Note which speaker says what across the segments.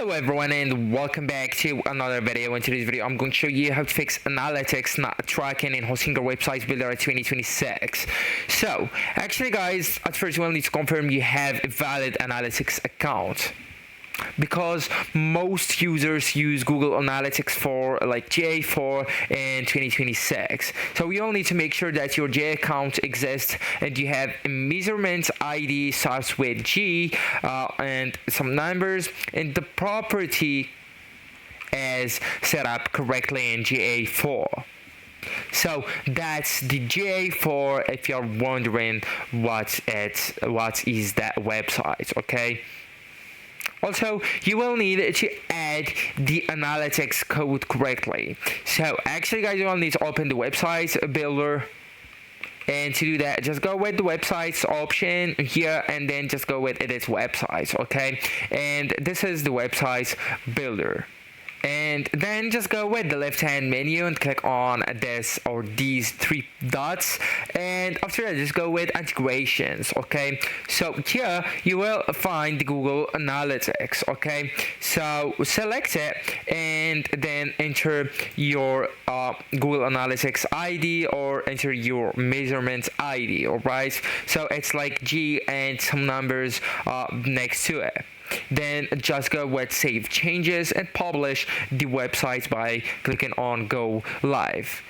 Speaker 1: Hello everyone and welcome back to another video. In today's video I'm going to show you how to fix analytics not tracking in Hostinger Website Builder 2026. So actually guys, at first you will need to confirm you have a valid analytics account, because most users use Google Analytics for like GA4 in 2026. So you all need to make sure that your GA account exists and you have a measurement ID starts with G and some numbers, and the property is set up correctly in GA4. So that's the GA4 if you're wondering what is that website, okay? Also, you will need to add the analytics code correctly. So actually guys, you will need to open the website builder, and to do that just go with the websites option here and then just go with edit websites, okay? And this is the website builder. And then just go with the left hand menu and click on this or these three dots, and after that just go with integrations, okay? So here you will find the Google Analytics, okay? So select it and then enter your Google Analytics ID or enter your measurement ID, alright? So it's like G and some numbers next to it. Then just go with save changes and publish the website by clicking on go live.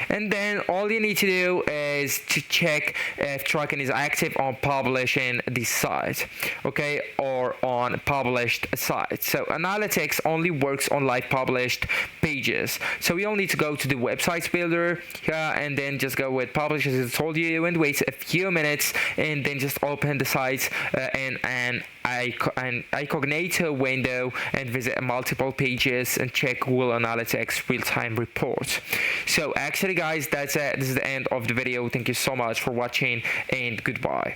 Speaker 1: And then all you need to do is to check if tracking is active on publishing the site, okay, or on published site. So analytics only works on live published pages. So you all need to go to the website builder here and then just go with publish as I told you, and wait a few minutes and then just open the site in an incognito window and visit multiple pages and check Google Analytics real-time report. So actually guys, that's it. This is the end of the video. Thank you so much for watching and goodbye.